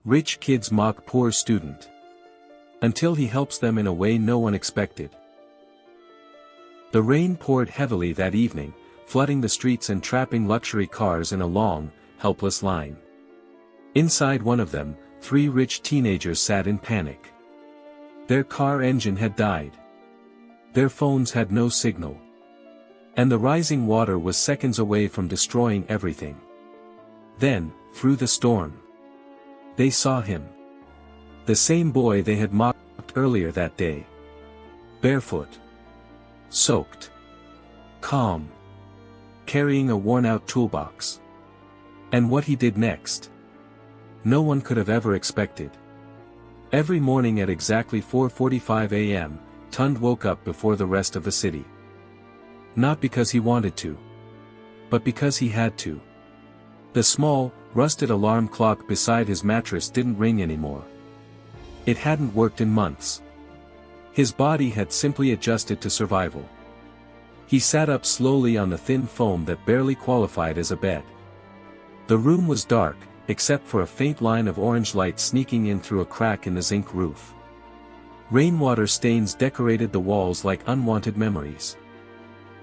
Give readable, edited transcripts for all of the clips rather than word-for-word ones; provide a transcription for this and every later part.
Rich kids mock poor student. Until he helps them in a way no one expected. The rain poured heavily that evening, flooding the streets and trapping luxury cars in a long, helpless line. Inside one of them, 3 rich teenagers sat in panic. Their car engine had died. Their phones had no signal. And the rising water was seconds away from destroying everything. Then, through the storm, they saw him. The same boy they had mocked earlier that day. Barefoot. Soaked. Calm. Carrying a worn-out toolbox. And what he did next, no one could have ever expected. Every morning at exactly 4:45 a.m., Tund woke up before the rest of the city. Not because he wanted to, but because he had to. The small, rusted alarm clock beside his mattress didn't ring anymore. It hadn't worked in months. His body had simply adjusted to survival. He sat up slowly on the thin foam that barely qualified as a bed. The room was dark, except for a faint line of orange light sneaking in through a crack in the zinc roof. Rainwater stains decorated the walls like unwanted memories.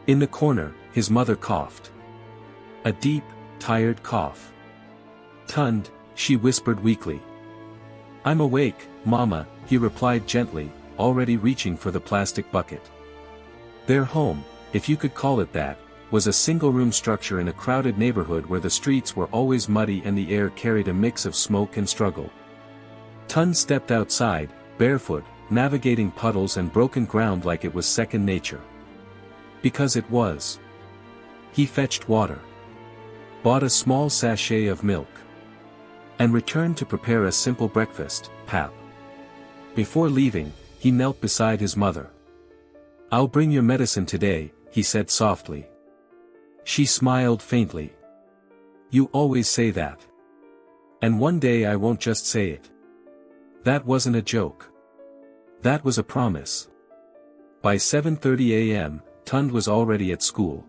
In the corner, his mother coughed. A deep, tired cough. "Tund," she whispered weakly. "I'm awake, Mama," he replied gently, already reaching for the plastic bucket. Their home, if you could call it that, was a single-room structure in a crowded neighborhood where the streets were always muddy and the air carried a mix of smoke and struggle. Tund stepped outside, barefoot, navigating puddles and broken ground like it was second nature. Because it was. He fetched water. Bought a small sachet of milk. And returned to prepare a simple breakfast, pap. Before leaving, he knelt beside his mother. "I'll bring your medicine today," he said softly. She smiled faintly. "You always say that. And one day I won't just say it." That wasn't a joke. That was a promise. By 7:30 a.m., Tund was already at school.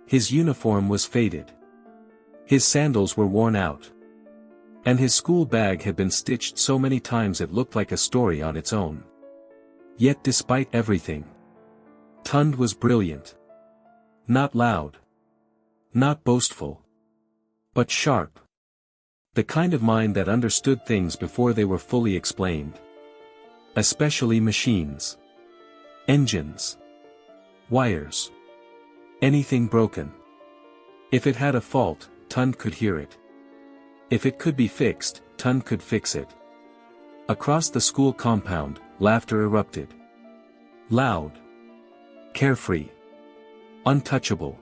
His uniform was faded. His sandals were worn out. And his school bag had been stitched so many times it looked like a story on its own. Yet despite everything, Tund was brilliant. Not loud. Not boastful. But sharp. The kind of mind that understood things before they were fully explained. Especially machines. Engines. Wires. Anything broken. If it had a fault, Tund could hear it. If it could be fixed, Tund could fix it. Across the school compound, laughter erupted. Loud. Carefree. Untouchable.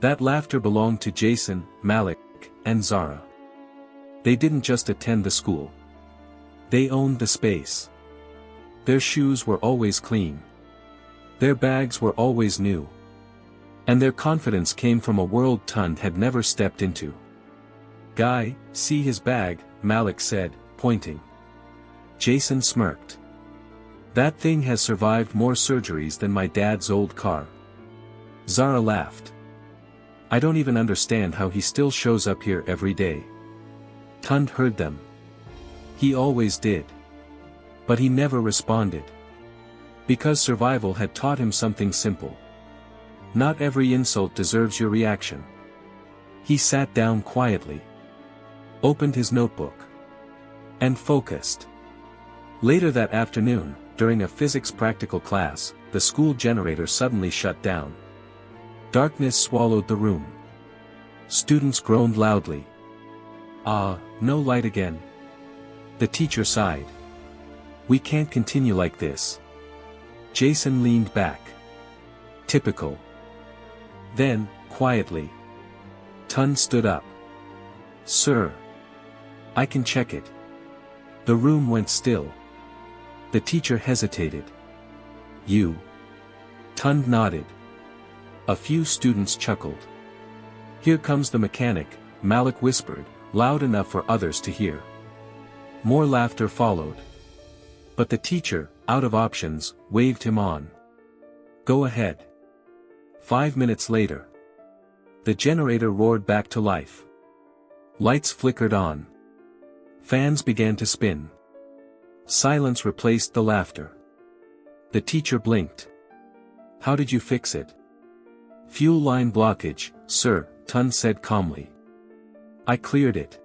That laughter belonged to Jason, Malik, and Zara. They didn't just attend the school. They owned the space. Their shoes were always clean. Their bags were always new. And their confidence came from a world Tund had never stepped into. "Guy, see his bag," Malik said, pointing. Jason smirked. "That thing has survived more surgeries than my dad's old car." Zara laughed. "I don't even understand how he still shows up here every day." Tund heard them. He always did. But he never responded. Because survival had taught him something simple. Not every insult deserves your reaction. He sat down quietly. Opened his notebook. And focused. Later that afternoon, during a physics practical class, the school generator suddenly shut down. Darkness swallowed the room. Students groaned loudly. No light again. The teacher sighed. "We can't continue like this." Jason leaned back. Typical. Then, quietly, Tund stood up. "Sir. I can check it." The room went still. The teacher hesitated. "You?" Tund nodded. A few students chuckled. "Here comes the mechanic," Malik whispered, loud enough for others to hear. More laughter followed. But the teacher, out of options, waved him on. "Go ahead." 5 minutes later, the generator roared back to life. Lights flickered on. Fans began to spin. Silence replaced the laughter. The teacher blinked. "How did you fix it?" "Fuel line blockage, sir," Tund said calmly. "I cleared it."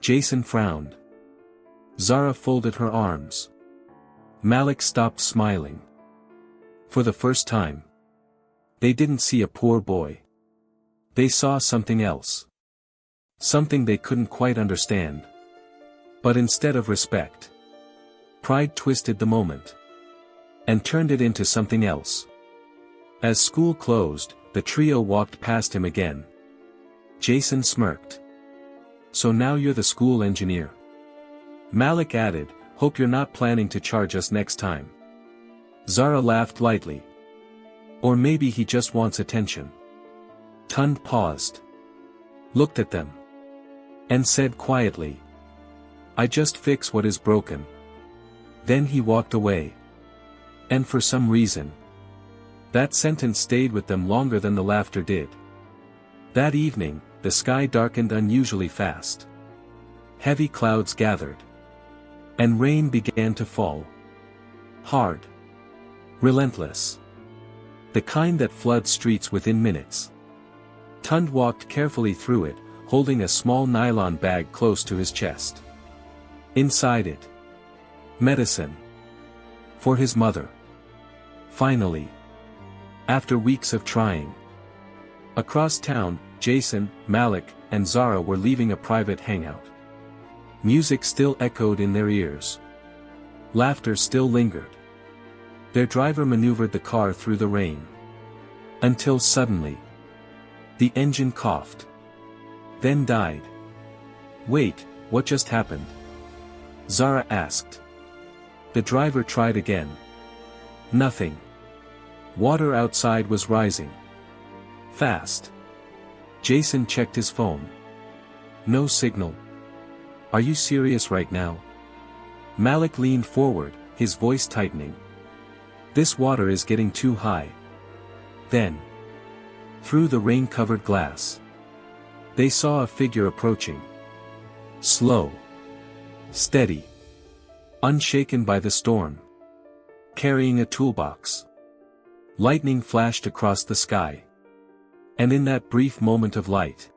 Jason frowned. Zara folded her arms. Malik stopped smiling. For the first time, they didn't see a poor boy. They saw something else. Something they couldn't quite understand. But instead of respect, pride twisted the moment and turned it into something else. As school closed, the trio walked past him again. Jason smirked. "So now you're the school engineer." Malik added, "Hope you're not planning to charge us next time." Zara laughed lightly. "Or maybe he just wants attention." Tund paused, looked at them, and said quietly, "I just fix what is broken." Then he walked away. And for some reason, that sentence stayed with them longer than the laughter did. That evening, the sky darkened unusually fast. Heavy clouds gathered. And rain began to fall. Hard. Relentless. The kind that floods streets within minutes. Tund walked carefully through it, holding a small nylon bag close to his chest. Inside it, medicine. For his mother. Finally. After weeks of trying. Across town, Jason, Malik, and Zara were leaving a private hangout. Music still echoed in their ears. Laughter still lingered. Their driver maneuvered the car through the rain. Until suddenly, the engine coughed. Then died. "Wait, what just happened?" Zara asked. The driver tried again. Nothing. Water outside was rising. Fast. Jason checked his phone. No signal. "Are you serious right now?" Malik leaned forward, his voice tightening. "This water is getting too high." Then, through the rain-covered glass, they saw a figure approaching. Slow. Steady. Unshaken by the storm. Carrying a toolbox. Lightning flashed across the sky. And in that brief moment of light,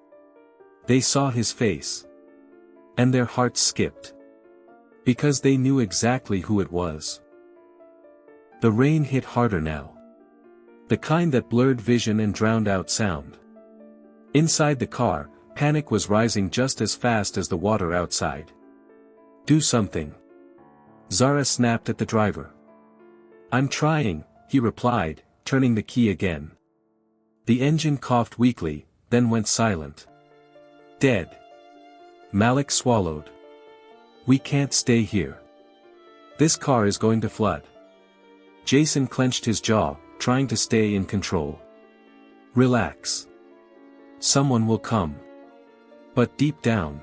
they saw his face. And their hearts skipped. Because they knew exactly who it was. The rain hit harder now. The kind that blurred vision and drowned out sound. Inside the car, panic was rising just as fast as the water outside. "Do something." Zara snapped at the driver. "I'm trying," he replied, turning the key again. The engine coughed weakly, then went silent. "Dead." Malik swallowed. "We can't stay here. This car is going to flood." Jason clenched his jaw, trying to stay in control. "Relax. Someone will come." But deep down,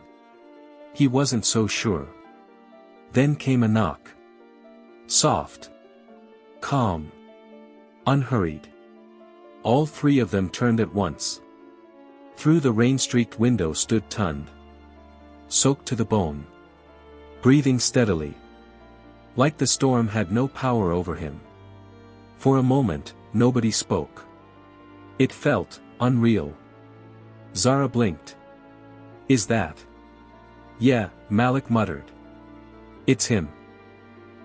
he wasn't so sure. Then came a knock. Soft. Calm. Unhurried. All three of them turned at once. Through the rain-streaked window stood Tund. Soaked to the bone. Breathing steadily. Like the storm had no power over him. For a moment, nobody spoke. It felt unreal. Zara blinked. "Is that?" "Yeah," Malik muttered. "It's him."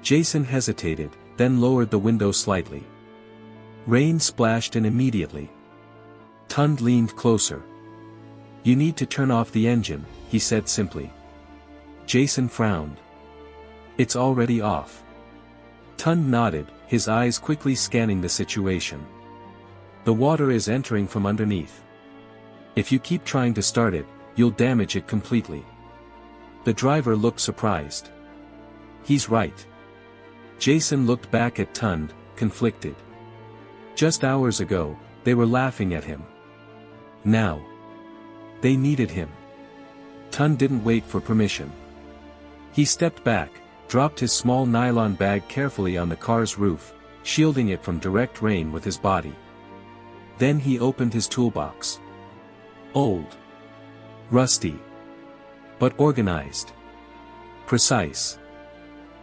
Jason hesitated, then lowered the window slightly. Rain splashed in immediately. Tund leaned closer. "You need to turn off the engine," he said simply. Jason frowned. "It's already off." Tund nodded, his eyes quickly scanning the situation. "The water is entering from underneath. If you keep trying to start it, you'll damage it completely." The driver looked surprised. "He's right." Jason looked back at Tund, conflicted. Just hours ago, they were laughing at him. Now, they needed him. Tund didn't wait for permission. He stepped back, dropped his small nylon bag carefully on the car's roof, shielding it from direct rain with his body. Then he opened his toolbox. Old. Rusty. But organized. Precise.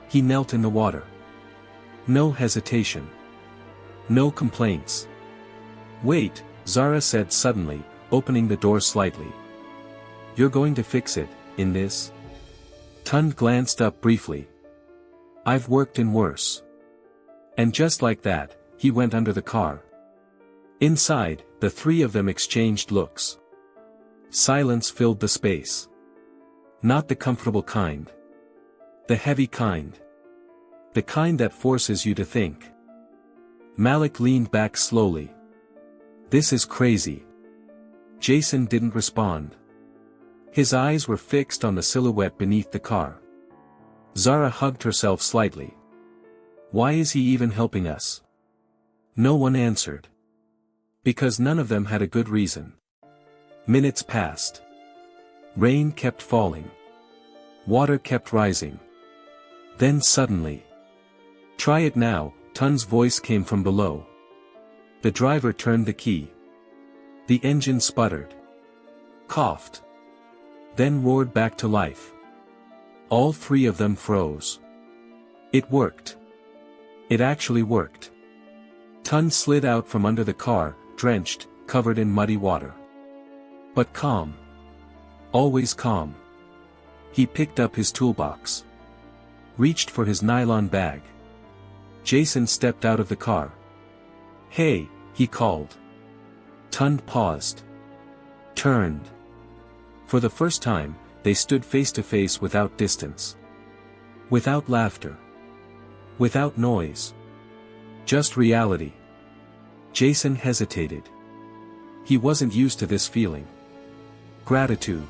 He knelt in the water. No hesitation. No complaints. Wait, Zara said suddenly, opening the door slightly. You're going to fix it, in this? Tund glanced up briefly. I've worked in worse. And just like that, he went under the car. Inside, the three of them exchanged looks. Silence filled the space. Not the comfortable kind. The heavy kind. The kind that forces you to think. Malik leaned back slowly. This is crazy. Jason didn't respond. His eyes were fixed on the silhouette beneath the car. Zara hugged herself slightly. Why is he even helping us? No one answered. Because none of them had a good reason. Minutes passed. Rain kept falling. Water kept rising. Then suddenly. Try it now, Tund's voice came from below. The driver turned the key. The engine sputtered. Coughed. Then roared back to life. All three of them froze. It worked. It actually worked. Tund slid out from under the car, drenched, covered in muddy water. But calm. Always calm. He picked up his toolbox. Reached for his nylon bag. Jason stepped out of the car. Hey, he called. Tund paused. Turned. For the first time, they stood face to face without distance. Without laughter. Without noise. Just reality. Jason hesitated. He wasn't used to this feeling. Gratitude.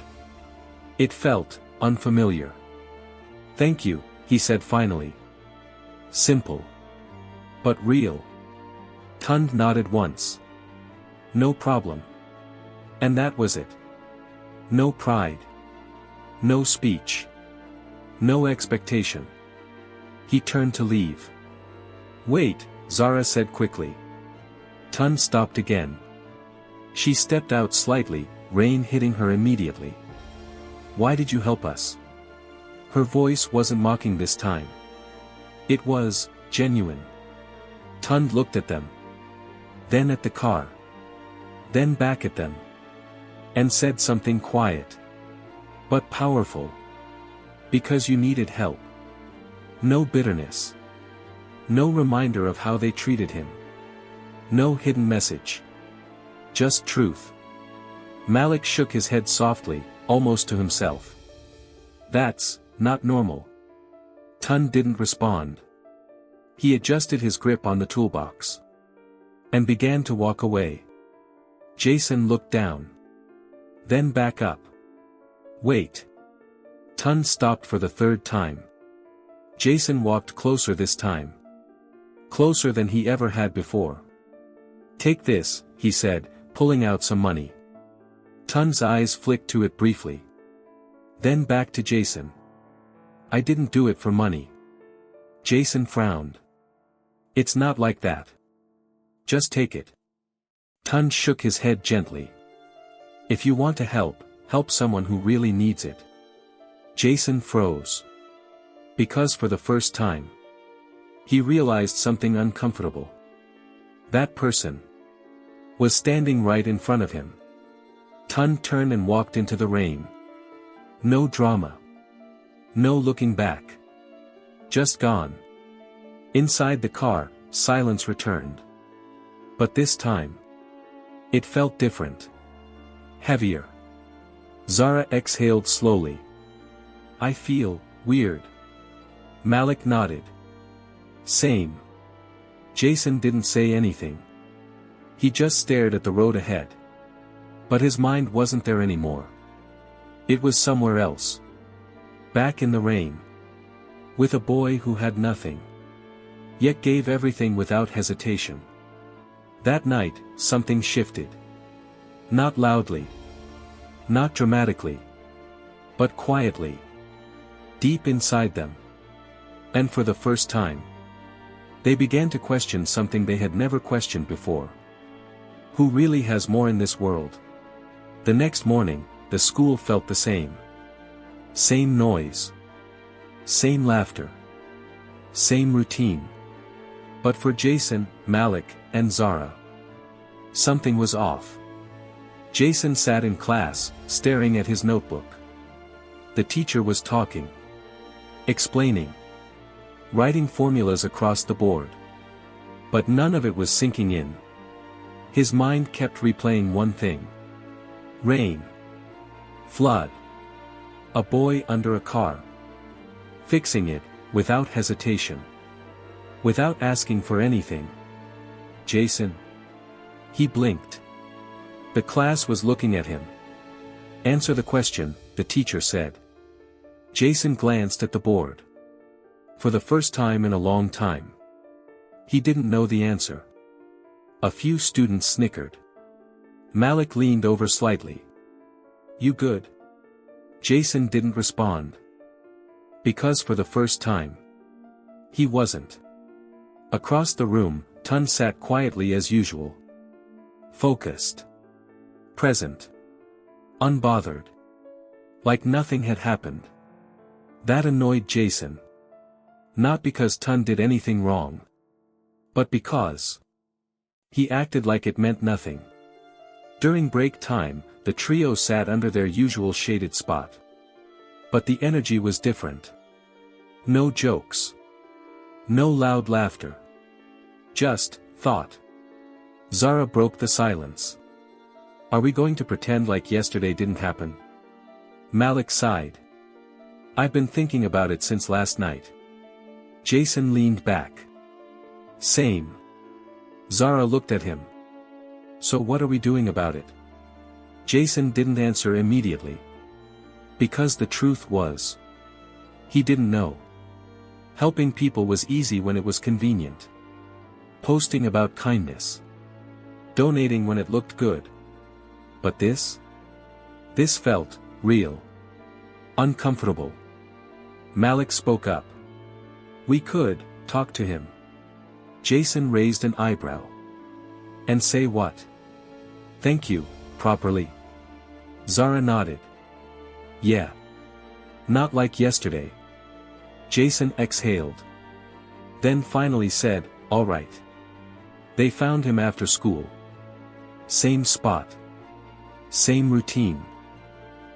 It felt unfamiliar. Thank you, he said finally. Simple. But real. Tund nodded once. No problem. And that was it. No pride. No speech. No expectation. He turned to leave. Wait, Zara said quickly. Tund stopped again. She stepped out slightly, rain hitting her immediately. Why did you help us? Her voice wasn't mocking this time. It was genuine. Tund looked at them. Then at the car. Then back at them. And said something quiet. But powerful. Because you needed help. No bitterness. No reminder of how they treated him. No hidden message. Just truth. Malik shook his head softly, almost to himself. That's not normal. Tund didn't respond. He adjusted his grip on the toolbox. And began to walk away. Jason looked down. Then back up. Wait. Tund stopped for the third time. Jason walked closer this time. Closer than he ever had before. Take this, he said, pulling out some money. Tund's eyes flicked to it briefly. Then back to Jason. I didn't do it for money. Jason frowned. It's not like that. Just take it. Tund shook his head gently. If you want to help, help someone who really needs it. Jason froze. Because for the first time, he realized something uncomfortable. That person was standing right in front of him. Tund turned and walked into the rain. No drama. No looking back. Just gone. Inside the car, silence returned. But this time, it felt different. Heavier. Zara exhaled slowly. I feel weird. Malik nodded. Same. Jason didn't say anything. He just stared at the road ahead. But his mind wasn't there anymore. It was somewhere else. Back in the rain. With a boy who had nothing. Yet gave everything without hesitation. That night, something shifted. Not loudly. Not dramatically. But quietly. Deep inside them. And for the first time, they began to question something they had never questioned before. Who really has more in this world? The next morning, the school felt the same. Same noise. Same laughter. Same routine. But for Jason, Malik, and Zara, something was off. Jason sat in class, staring at his notebook. The teacher was talking. Explaining. Writing formulas across the board. But none of it was sinking in. His mind kept replaying one thing. Rain. Flood. A boy under a car. Fixing it, without hesitation. Without asking for anything. Jason. He blinked. The class was looking at him. Answer the question, the teacher said. Jason glanced at the board. For the first time in a long time. He didn't know the answer. A few students snickered. Malik leaned over slightly. You good? Jason didn't respond. Because for the first time, he wasn't. Across the room, Tun sat quietly as usual. Focused. Present. Unbothered. Like nothing had happened. That annoyed Jason. Not because Tun did anything wrong. But because he acted like it meant nothing. During break time, the trio sat under their usual shaded spot. But the energy was different. No jokes. No loud laughter. Just thought. Zara broke the silence. Are we going to pretend like yesterday didn't happen? Malik sighed. I've been thinking about it since last night. Jason leaned back. Same. Zara looked at him. So what are we doing about it? Jason didn't answer immediately. Because the truth was, he didn't know. Helping people was easy when it was convenient. Posting about kindness. Donating when it looked good. But this? This felt real. Uncomfortable. Malik spoke up. We could talk to him. Jason raised an eyebrow. And say what? Thank you, properly. Zara nodded. Yeah. Not like yesterday. Jason exhaled. Then finally said, all right. They found him after school. Same spot. Same routine.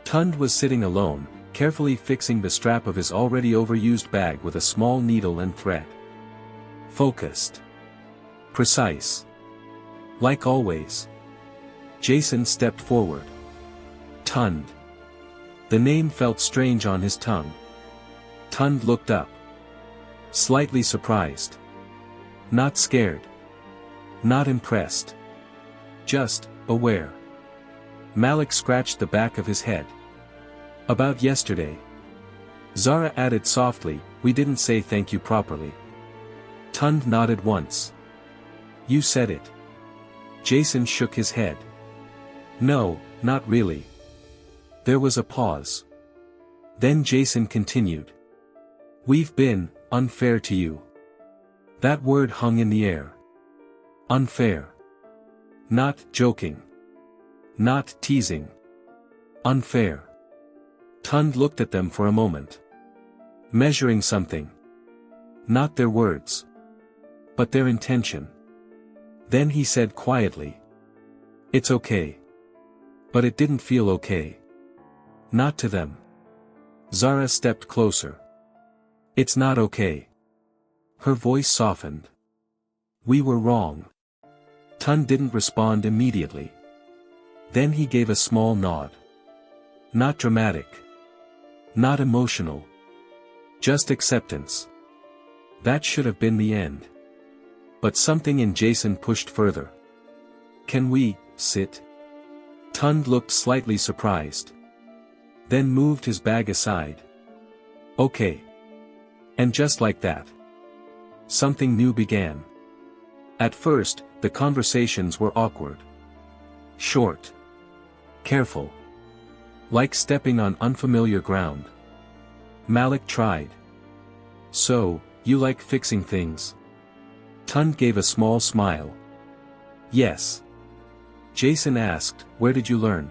Tund was sitting alone, carefully fixing the strap of his already overused bag with a small needle and thread. Focused. Precise. Like always. Jason stepped forward. Tund. The name felt strange on his tongue. Tund looked up. Slightly surprised. Not scared. Not impressed. Just aware. Malik scratched the back of his head. About yesterday. Zara added softly, we didn't say thank you properly. Tund nodded once. You said it. Jason shook his head. No, not really. There was a pause. Then Jason continued. We've been unfair to you. That word hung in the air. Unfair. Not joking. Not teasing. Unfair. Tund looked at them for a moment. Measuring something. Not their words. But their intention. Then he said quietly. It's okay. But it didn't feel okay. Not to them. Zara stepped closer. It's not okay. Her voice softened. We were wrong. Tund didn't respond immediately. Then he gave a small nod. Not dramatic. Not emotional. Just acceptance. That should have been the end. But something in Jason pushed further. Can we sit? Tund looked slightly surprised. Then moved his bag aside. Okay. And just like that, something new began. At first, the conversations were awkward. Short. Careful. Like stepping on unfamiliar ground. Malik tried. So, you like fixing things? Tund gave a small smile. Yes. Jason asked, where did you learn?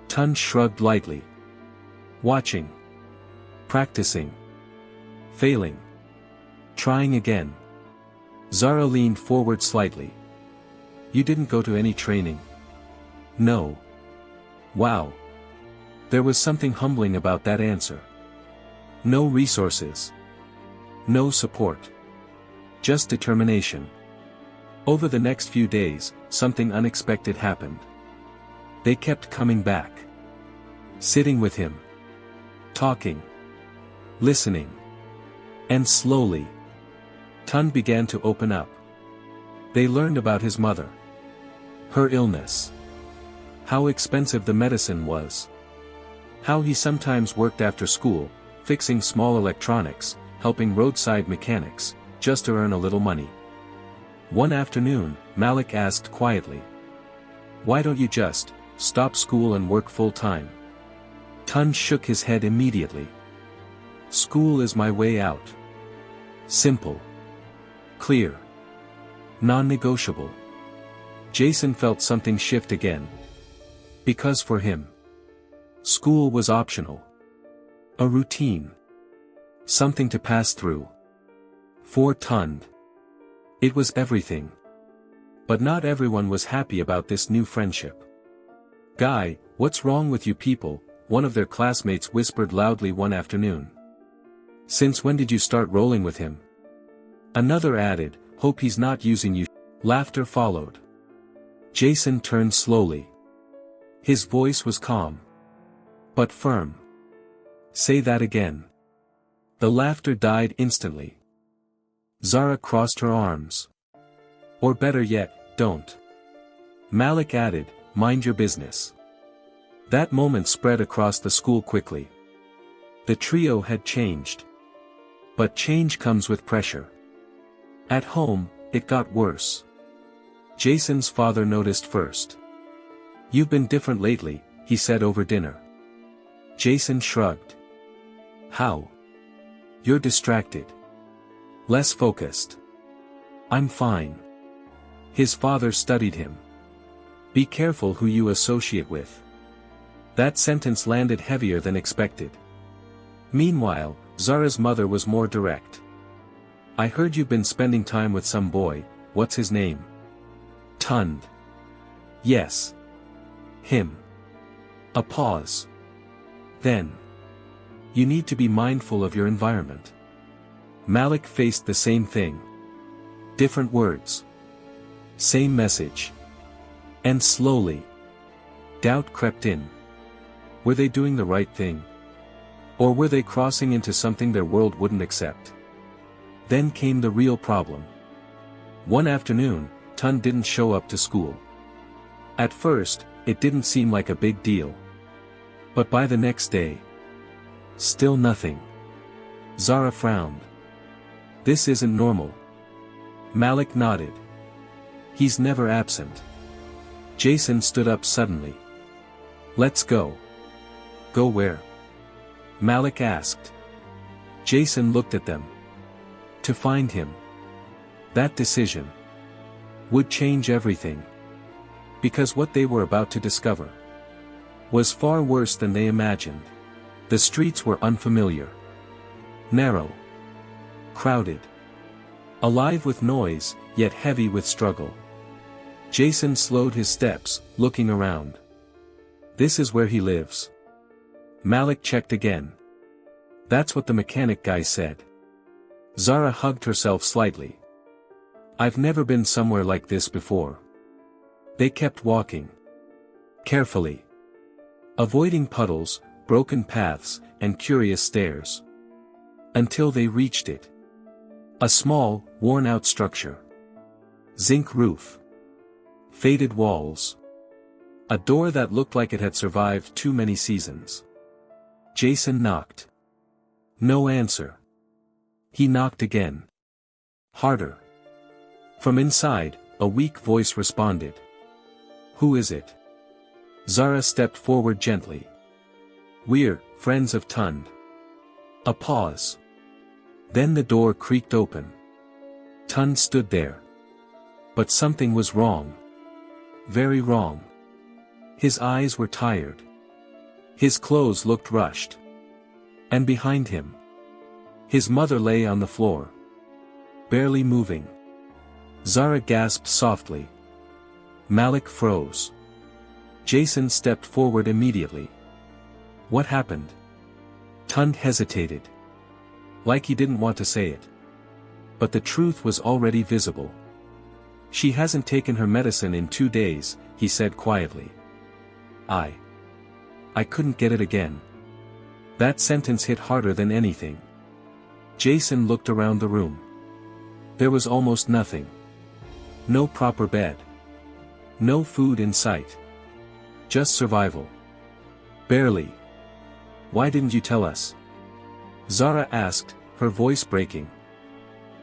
Tund shrugged lightly. Watching. Practicing. Failing. Trying again. Zara leaned forward slightly. You didn't go to any training? No. Wow. There was something humbling about that answer. No resources. No support. Just determination. Over the next few days, something unexpected happened. They kept coming back. Sitting with him. Talking. Listening. And slowly, Tun began to open up. They learned about his mother. Her illness. How expensive the medicine was. How he sometimes worked after school, fixing small electronics, helping roadside mechanics, just to earn a little money. One afternoon, Malik asked quietly. Why don't you just stop school and work full-time? Tun shook his head immediately. School is my way out. Simple. Clear. Non-negotiable. Jason felt something shift again. Because for him, school was optional. A routine. Something to pass through. For Tund, it was everything. But not everyone was happy about this new friendship. Guy, what's wrong with you people? One of their classmates whispered loudly one afternoon. Since when did you start rolling with him? Another added, hope he's not using you. Laughter followed. Jason turned slowly. His voice was calm. But firm. Say that again. The laughter died instantly. Zara crossed her arms. Or better yet, don't. Malik added, mind your business. That moment spread across the school quickly. The trio had changed. But change comes with pressure. At home, it got worse. Jason's father noticed first. You've been different lately, he said over dinner. Jason shrugged. How? You're distracted. Less focused. I'm fine. His father studied him. Be careful who you associate with. That sentence landed heavier than expected. Meanwhile, Zara's mother was more direct. I heard you've been spending time with some boy, what's his name? Tund. Yes. Him. A pause. Then. You need to be mindful of your environment. Malik faced the same thing. Different words. Same message. And slowly, doubt crept in. Were they doing the right thing? Or were they crossing into something their world wouldn't accept? Then came the real problem. One afternoon, Tun didn't show up to school. At first, it didn't seem like a big deal. But by the next day, still nothing. Zara frowned. This isn't normal. Malik nodded. He's never absent. Jason stood up suddenly. Let's go. Go where? Malik asked. Jason looked at them. To find him. That decision would change everything. Because what they were about to discover was far worse than they imagined. The streets were unfamiliar. Narrow. Crowded. Alive with noise, yet heavy with struggle. Jason slowed his steps, looking around. This is where he lives. Malik checked again. That's what the mechanic guy said. Zara hugged herself slightly. I've never been somewhere like this before. They kept walking. Carefully. Avoiding puddles, broken paths, and curious stares. Until they reached it. A small, worn-out structure. Zinc roof. Faded walls. A door that looked like it had survived too many seasons. Jason knocked. No answer. He knocked again. Harder. From inside, a weak voice responded. Who is it? Zara stepped forward gently. We're friends of Tund. A pause. Then the door creaked open. Tund stood there. But something was wrong. Very wrong. His eyes were tired. His clothes looked rushed. And behind him, His mother lay on the floor, barely moving. Zara gasped softly. Malik froze. Jason stepped forward immediately. What happened? Tund hesitated. Like he didn't want to say it. But the truth was already visible. She hasn't taken her medicine in 2 days, he said quietly. I couldn't get it again. That sentence hit harder than anything. Jason looked around the room. There was almost nothing. No proper bed. No food in sight. Just survival. Barely. Why didn't you tell us? Zara asked, her voice breaking.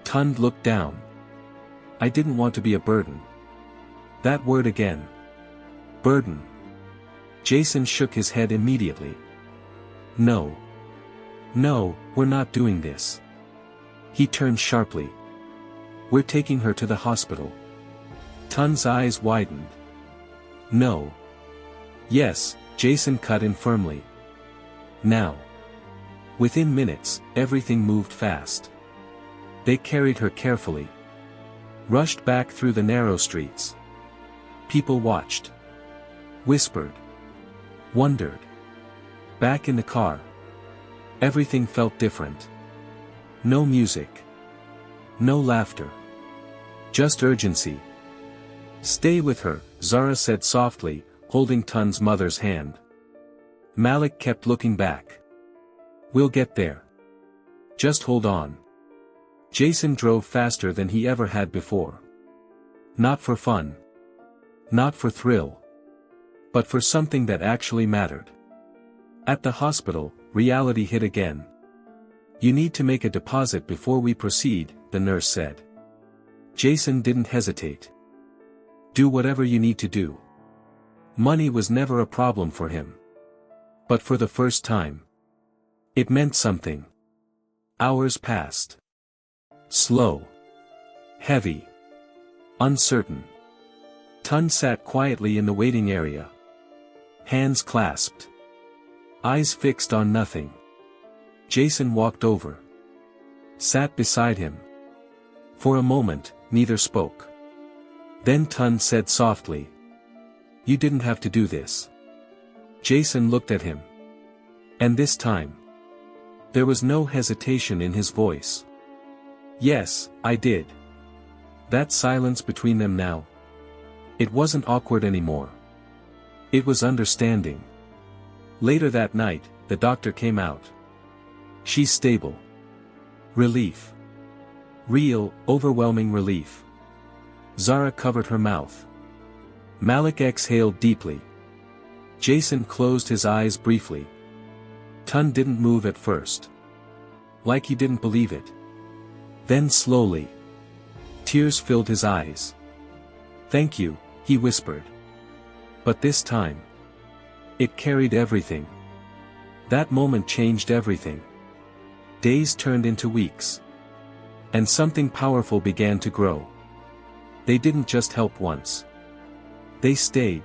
Tund looked down. I didn't want to be a burden. That word again. Burden. Jason shook his head immediately. No. No, we're not doing this. He turned sharply. We're taking her to the hospital. Tund's eyes widened. No. Yes, Jason cut in firmly. Now. Within minutes, everything moved fast. They carried her carefully. Rushed back through the narrow streets. People watched. Whispered. Wondered. Back in the car. Everything felt different. No music. No laughter. Just urgency. Stay with her, Zara said softly, holding Tund's mother's hand. Malik kept looking back. We'll get there. Just hold on. Jason drove faster than he ever had before. Not for fun. Not for thrill. But for something that actually mattered. At the hospital, reality hit again. You need to make a deposit before we proceed, the nurse said. Jason didn't hesitate. Do whatever you need to do. Money was never a problem for him. But for the first time, it meant something. Hours passed. Slow. Heavy. Uncertain. Tund sat quietly in the waiting area. Hands clasped. Eyes fixed on nothing. Jason walked over. Sat beside him. For a moment, neither spoke. Then Tund said softly. You didn't have to do this. Jason looked at him. And this time, there was no hesitation in his voice. Yes, I did. That silence between them now. It wasn't awkward anymore. It was understanding. Later that night, the doctor came out. She's stable. Relief. Real, overwhelming relief. Zara covered her mouth. Malik exhaled deeply. Jason closed his eyes briefly. Tund didn't move at first. Like he didn't believe it. Then slowly. Tears filled his eyes. Thank you, he whispered. But this time. It carried everything. That moment changed everything. Days turned into weeks. And something powerful began to grow. They didn't just help once. They stayed.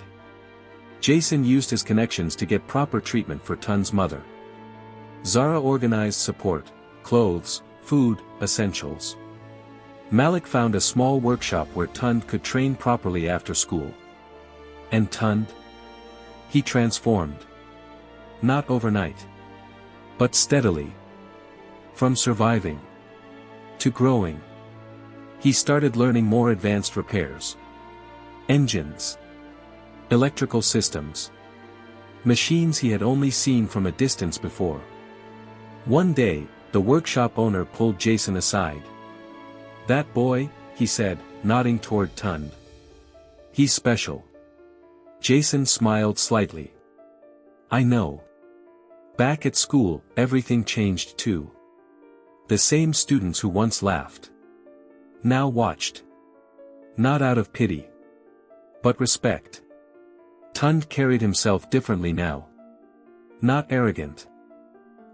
Jason used his connections to get proper treatment for Tund's mother. Zara organized support, clothes, food, essentials. Malik found a small workshop where Tund could train properly after school. And Tund? He transformed. Not overnight. But steadily. From surviving to growing. He started learning more advanced repairs. Engines. Electrical systems. Machines he had only seen from a distance before. One day, the workshop owner pulled Jason aside. That boy, he said, nodding toward Tund. He's special. Jason smiled slightly. I know. Back at school, everything changed too. The same students who once laughed. Now watched. Not out of pity. But respect. Tund carried himself differently now. Not arrogant.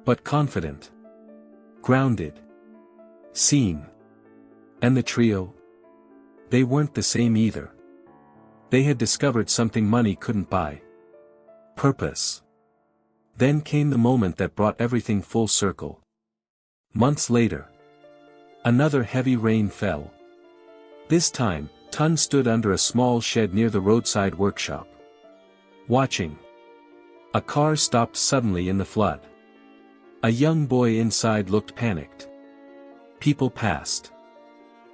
But confident. Grounded. Seen. And the trio? They weren't the same either. They had discovered something money couldn't buy. Purpose. Then came the moment that brought everything full circle. Months later, another heavy rain fell. This time, Tun stood under a small shed near the roadside workshop. Watching. A car stopped suddenly in the flood. A young boy inside looked panicked. People passed.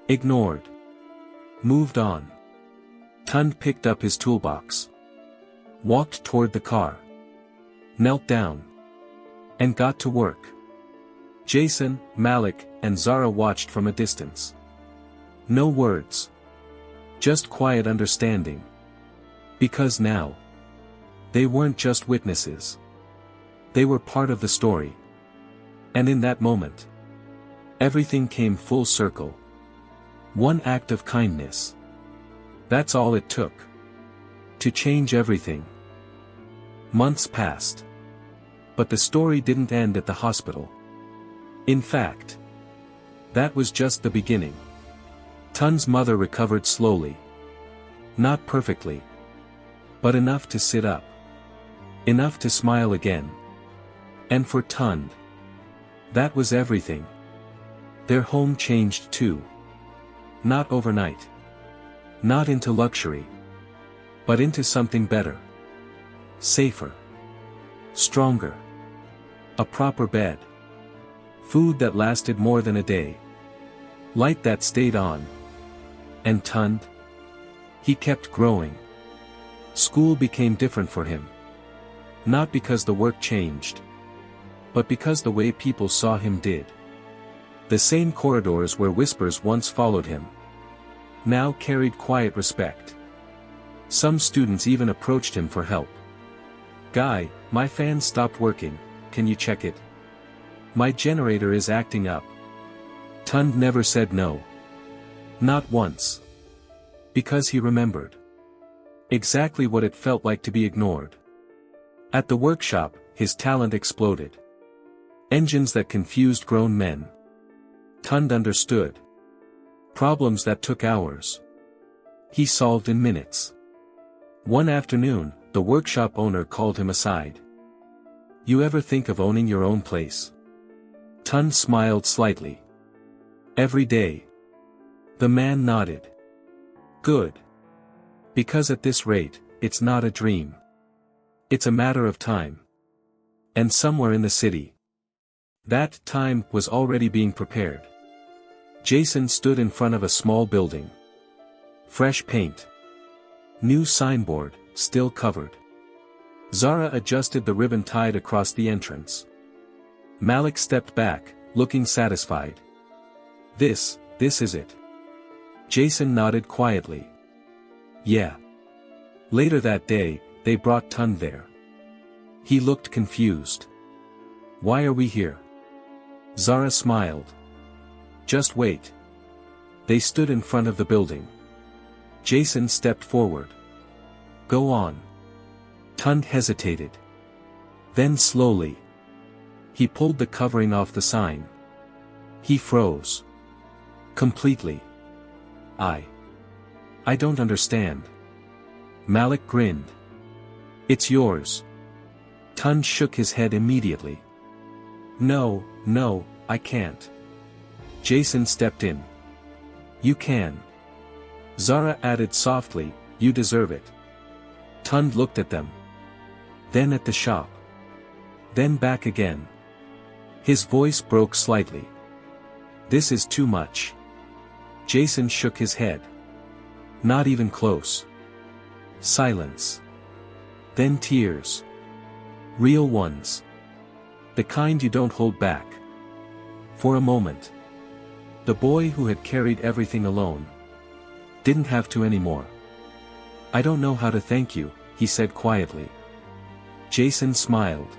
Ignored. Moved on. Tun picked up his toolbox. Walked toward the car. Knelt down. And got to work. Jason, Malik, and Zara watched from a distance. No words. Just quiet understanding. Because now, they weren't just witnesses. They were part of the story. And in that moment, everything came full circle. One act of kindness. That's all it took. To change everything. Months passed. But the story didn't end at the hospital. In fact, that was just the beginning. Tun's mother recovered slowly. Not perfectly. But enough to sit up. Enough to smile again. And for Tun, that was everything. Their home changed too. Not overnight. Not into luxury. But into something better. Safer. Stronger. A proper bed. Food that lasted more than a day. Light that stayed on. And Tun? He kept growing. School became different for him. Not because the work changed. But because the way people saw him did. The same corridors where whispers once followed him now carried quiet respect. Some students even approached him for help. "Guy, my fan stopped working, can you check it? My generator is acting up." Tun never said no. Not once. Because he remembered exactly what it felt like to be ignored. At the workshop, his talent exploded. Engines that confused grown men. Tun understood. Problems that took hours. He solved in minutes. One afternoon, the workshop owner called him aside. "You ever think of owning your own place?" Tun smiled slightly. "Every day." The man nodded. "Good. Because at this rate, it's not a dream. It's a matter of time. And somewhere in the city. That time was already being prepared." Jason stood in front of a small building. Fresh paint. New signboard, still covered. Zara adjusted the ribbon tied across the entrance. Malik stepped back, looking satisfied. This is it." Jason nodded quietly. "Yeah." Later that day, they brought Tun there. He looked confused. "Why are we here?" Zara smiled. "Just wait." They stood in front of the building. Jason stepped forward. "Go on." Tun hesitated. Then slowly, he pulled the covering off the sign. He froze. Completely. I don't understand." Malik grinned. "It's yours." Tun shook his head immediately. No, I can't." Jason stepped in. "You can." Zara added softly, "You deserve it." Tun looked at them. Then at the shop. Then back again. His voice broke slightly. "This is too much." Jason shook his head. "Not even close." Silence. Then tears. Real ones. The kind you don't hold back. For a moment, the boy who had carried everything alone didn't have to anymore. "I don't know how to thank you," he said quietly. Jason smiled.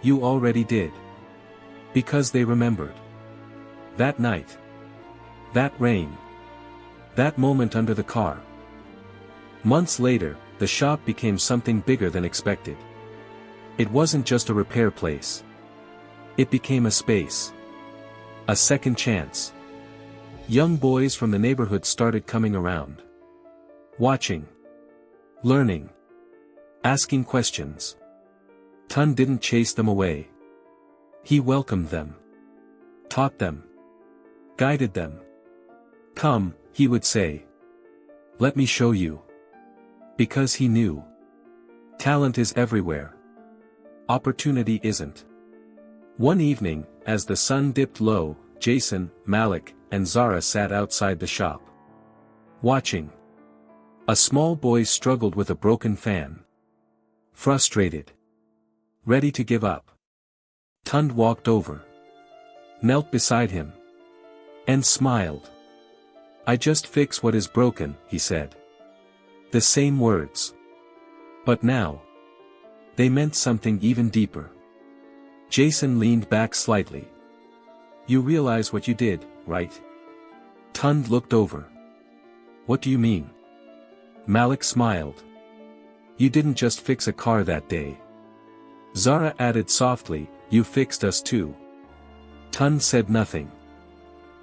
"You already did." Because they remembered. That night. That rain. That moment under the car. Months later, the shop became something bigger than expected. It wasn't just a repair place. It became a space. A second chance. Young boys from the neighborhood started coming around. Watching. Learning. Asking questions. Tun didn't chase them away. He welcomed them. Taught them. Guided them. Come, he would say. Let me show you. Because he knew. Talent is everywhere. Opportunity isn't. One evening, as the sun dipped low, Jason, Malik, and Zara sat outside the shop. Watching. A small boy struggled with a broken fan. Frustrated. Ready to give up. Tund walked over. Knelt beside him. And smiled. I just fix what is broken, he said. The same words. But now. They meant something even deeper. Jason leaned back slightly. You realize what you did, right? Tund looked over. What do you mean? Malik smiled. You didn't just fix a car that day. Zara added softly, you fixed us too. Tund said nothing.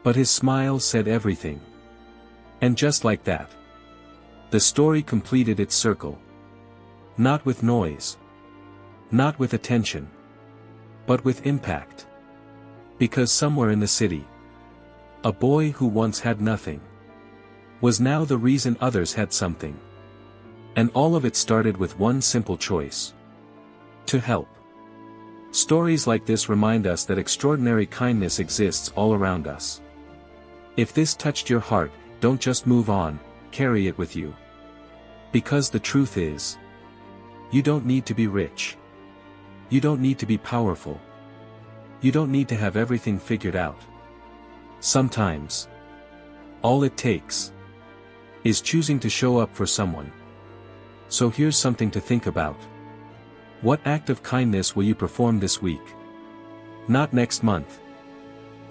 But his smile said everything. And just like that. The story completed its circle. Not with noise. Not with attention. But with impact. Because somewhere in the city, a boy who once had nothing was now the reason others had something. And all of it started with one simple choice. To help. Stories like this remind us that extraordinary kindness exists all around us. If this touched your heart, don't just move on, carry it with you. Because the truth is, you don't need to be rich. You don't need to be powerful. You don't need to have everything figured out. Sometimes, all it takes is choosing to show up for someone. So here's something to think about. What act of kindness will you perform this week? Not next month.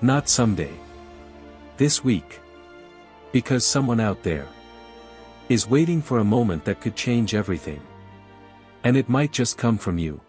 Not someday. This week. Because someone out there is waiting for a moment that could change everything. And it might just come from you.